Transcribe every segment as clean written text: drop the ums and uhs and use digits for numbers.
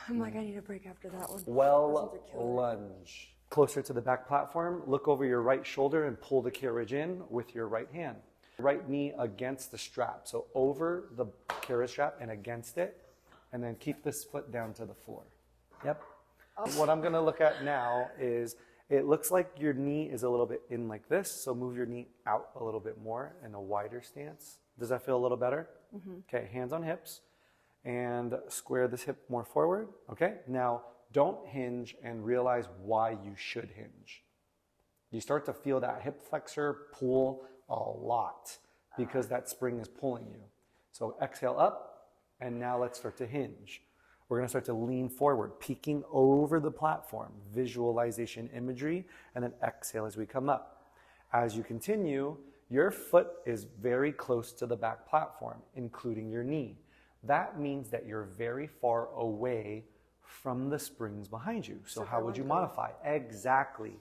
I'm like, I need a break after that one. Well lunge. Closer to the back platform, look over your right shoulder and pull the carriage in with your right hand. Right knee against the strap. So over the carriage strap and against it. And then keep this foot down to the floor. Yep. What I'm going to look at now is it looks like your knee is a little bit in like this. So move your knee out a little bit more in a wider stance. Does that feel a little better? Okay, hands on hips. And square this hip more forward. Okay, now don't hinge and realize why you should hinge. You start to feel that hip flexor pull a lot because that spring is pulling you. So exhale up, and now let's start to hinge. We're going to start to lean forward, peeking over the platform, visualization imagery, and then exhale as we come up. As you continue, your foot is very close to the back platform, including your knee. That means that you're very far away from the springs behind you. So how would you modify? Exactly.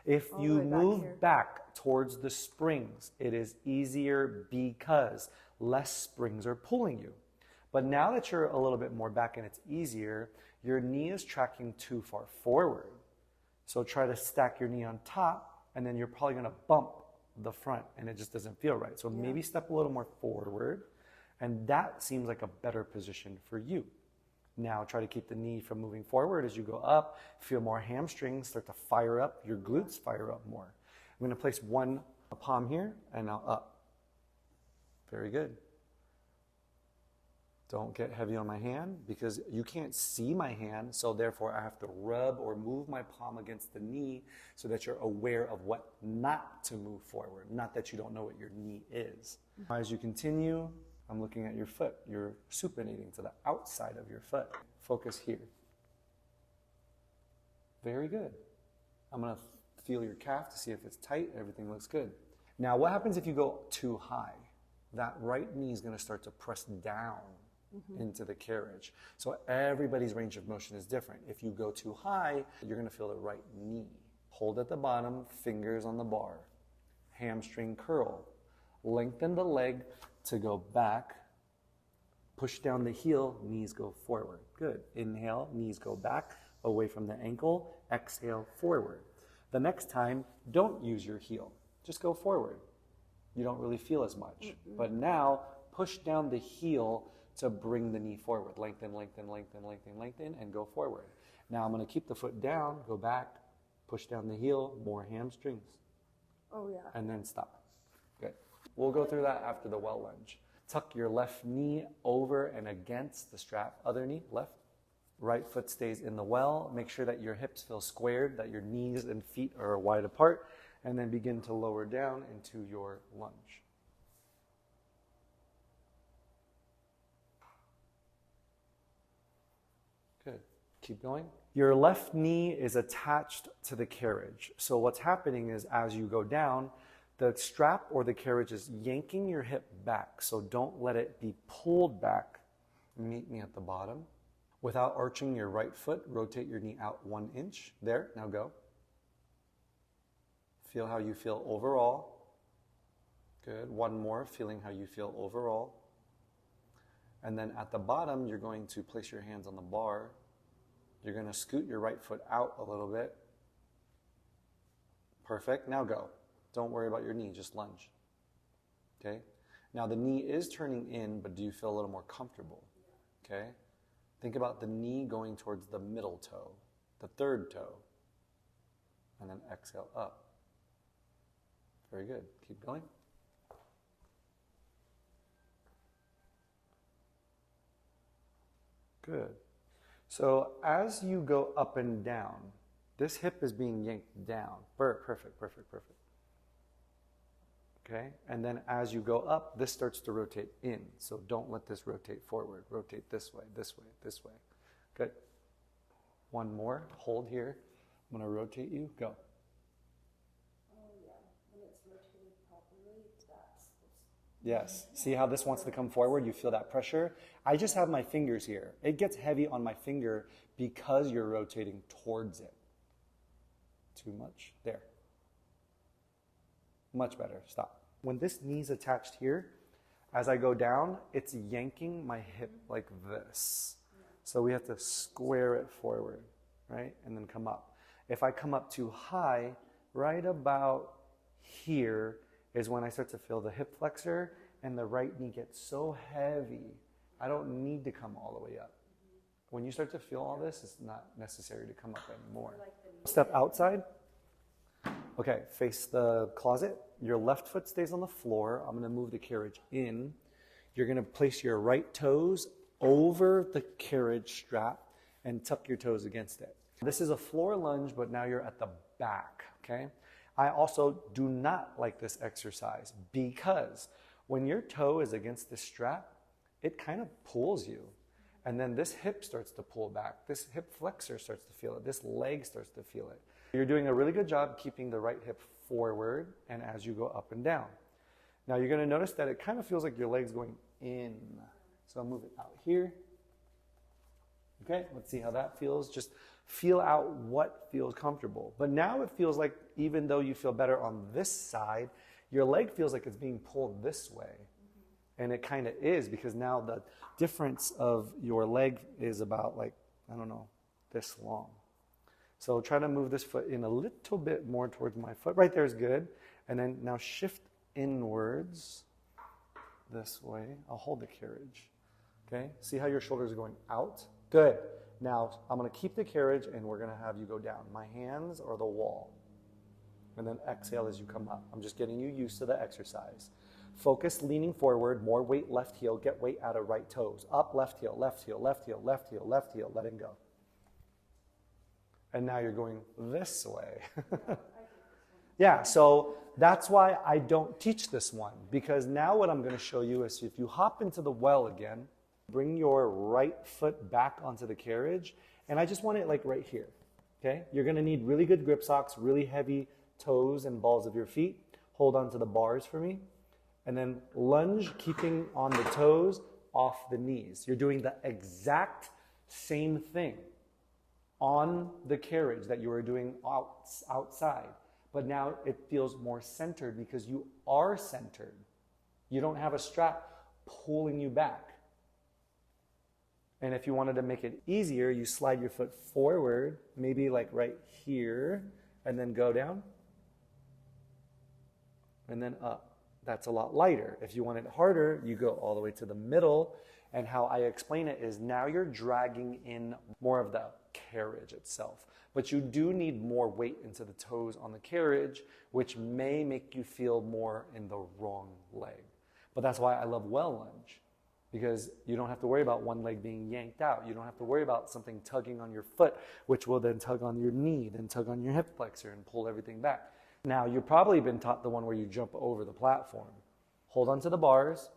If you move back towards the springs, it is easier because less springs are pulling you. But now that you're a little bit more back and it's easier, your knee is tracking too far forward. So try to stack your knee on top, and then you're probably going to bump the front, and it just doesn't feel right. So maybe step a little more forward, and that seems like a better position for you. Now try to keep the knee from moving forward as you go up. Feel more hamstrings start to fire up, your glutes fire up more. I'm going to place one palm here and now up. Very good. Don't get heavy on my hand because you can't see my hand, so therefore I have to rub or move my palm against the knee so that you're aware of what not to move forward, not that you don't know what your knee is. As you continue, I'm looking at your foot. You're supinating to the outside of your foot. Focus here. Very good. I'm going to feel your calf to see if it's tight. Everything looks good. Now, what happens if you go too high? That right knee is going to start to press down into the carriage. So everybody's range of motion is different. If you go too high, you're going to feel the right knee. Hold at the bottom, fingers on the bar. Hamstring curl. Lengthen the leg to go back. Push down the heel, knees go forward. Good. Inhale, knees go back, away from the ankle. Exhale, forward. The next time, don't use your heel. Just go forward. You don't really feel as much. But now, push down the heel to bring the knee forward. Lengthen, lengthen, lengthen, lengthen, lengthen, and go forward. Now I'm going to keep the foot down, go back, push down the heel, more hamstrings. Oh, yeah. And then stop. Good. We'll go through that after the well lunge. Tuck your left knee over and against the strap. Other knee, left. Right foot stays in the well. Make sure that your hips feel squared, that your knees and feet are wide apart, and then begin to lower down into your lunge. Good. Keep going. Your left knee is attached to the carriage. So what's happening is as you go down, the strap or the carriage is yanking your hip back. So don't let it be pulled back. Meet me at the bottom. Without arching your right foot, rotate your knee out 1 inch. There, now go. Feel how you feel overall. Good. One more, feeling how you feel overall. And then at the bottom, you're going to place your hands on the bar. You're going to scoot your right foot out a little bit. Perfect. Now go. Don't worry about your knee, just lunge. Okay? Now the knee is turning in, but do you feel a little more comfortable? Okay? Think about the knee going towards the middle toe, the third toe, and then exhale up. Very good. Keep going. Good. So as you go up and down, this hip is being yanked down. Perfect, perfect, perfect. Okay? And then as you go up, this starts to rotate in. So don't let this rotate forward. Rotate this way, this way, this way. Good. One more. Hold here. I'm going to rotate you. Go. Oh, yeah. When it's rotated properly, that's... Yes. See how this wants to come forward? You feel that pressure? I just have my fingers here. It gets heavy on my finger because you're rotating towards it. Too much. There. Much better. Stop. When this knee's attached here, as I go down, it's yanking my hip like this. So we have to square it forward, right? And then come up. If I come up too high, right about here is when I start to feel the hip flexor and the right knee gets so heavy. I don't need to come all the way up. When you start to feel all this, it's not necessary to come up anymore. Step outside. Okay, face the closet. Your left foot stays on the floor. I'm going to move the carriage in. You're going to place your right toes over the carriage strap and tuck your toes against it. This is a floor lunge, but now you're at the back, okay? I also do not like this exercise because when your toe is against this strap, it kind of pulls you. And then this hip starts to pull back. This hip flexor starts to feel it. This leg starts to feel it. You're doing a really good job keeping the right hip forward and as you go up and down. Now you're going to notice that it kind of feels like your leg's going in. So I'll move it out here. Okay, let's see how that feels. Just feel out what feels comfortable. But now it feels like even though you feel better on this side, your leg feels like it's being pulled this way. And it kind of is because now the difference of your leg is about like, I don't know, this long. So try to move this foot in a little bit more towards my foot. Right there is good. And then now shift inwards this way. I'll hold the carriage. Okay, see how your shoulders are going out? Good. Now I'm going to keep the carriage and we're going to have you go down. My hands or the wall. And then exhale as you come up. I'm just getting you used to the exercise. Focus leaning forward, more weight left heel, get weight out of right toes. Up, left heel, left heel, left heel, left heel, left heel, letting go. And now you're going this way. Yeah, so that's why I don't teach this one. Because now what I'm going to show you is if you hop into the well again, bring your right foot back onto the carriage. And I just want it like right here. Okay? You're going to need really good grip socks, really heavy toes and balls of your feet. Hold on to the bars for me. And then lunge, keeping on the toes, off the knees. You're doing the exact same thing on the carriage that you were doing outside. But now it feels more centered because you are centered. You don't have a strap pulling you back. And if you wanted to make it easier, you slide your foot forward, maybe like right here, and then go down, and then up. That's a lot lighter. If you want it harder, you go all the way to the middle. And how I explain it is now you're dragging in more of the carriage itself. But you do need more weight into the toes on the carriage, which may make you feel more in the wrong leg. But that's why I love well lunge, because you don't have to worry about one leg being yanked out. You don't have to worry about something tugging on your foot, which will then tug on your knee, then tug on your hip flexor and pull everything back. Now, you've probably been taught the one where you jump over the platform. Hold on to the bars,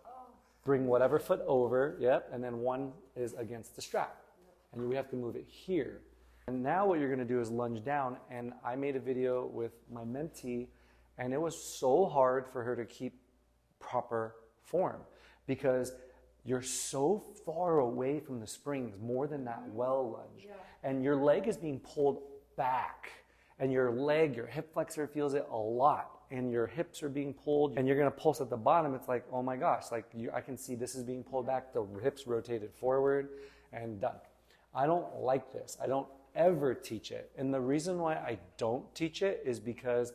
bring whatever foot over, yep, and then one is against the strap. And we have to move it here. And now what you're going to do is lunge down. And I made a video with my mentee, and it was so hard for her to keep proper form because you're so far away from the springs, more than that well lunge. Yeah. And your leg is being pulled back. And your leg, your hip flexor feels it a lot. And your hips are being pulled. And you're going to pulse at the bottom. It's like, oh my gosh, like I can see this is being pulled back. The hips rotated forward and done. I don't like this. I don't ever teach it. And the reason why I don't teach it is because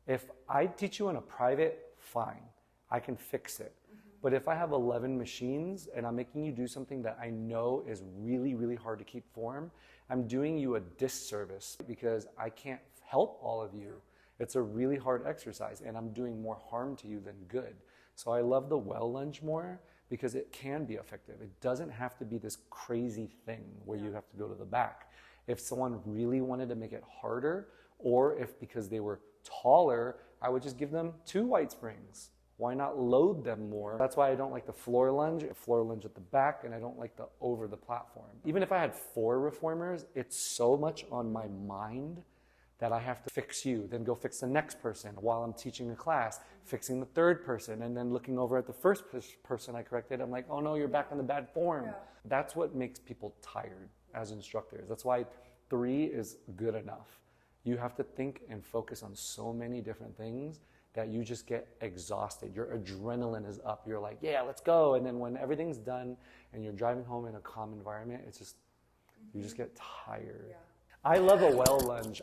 if I teach you in a private, fine. I can fix it. But if I have 11 machines and I'm making you do something that I know is really, really hard to keep form, I'm doing you a disservice because I can't help all of you. It's a really hard exercise and I'm doing more harm to you than good. So I love the well lunge more because it can be effective. It doesn't have to be this crazy thing where you have to go to the back. If someone really wanted to make it harder, or if because they were taller, I would just give them 2 white springs. Why not load them more? That's why I don't like the floor lunge at the back, and I don't like the over the platform. Even if I had 4 reformers, it's so much on my mind that I have to fix you, then go fix the next person while I'm teaching a class, fixing the 3rd person, and then looking over at the first person I corrected. I'm like, oh no, you're back in the bad form. Yeah. That's what makes people tired as instructors. That's why 3 is good enough. You have to think and focus on so many different things that you just get exhausted. Your adrenaline is up. You're like, yeah, let's go. And then when everything's done and you're driving home in a calm environment, it's just You just get tired. Yeah. I love a well lunge.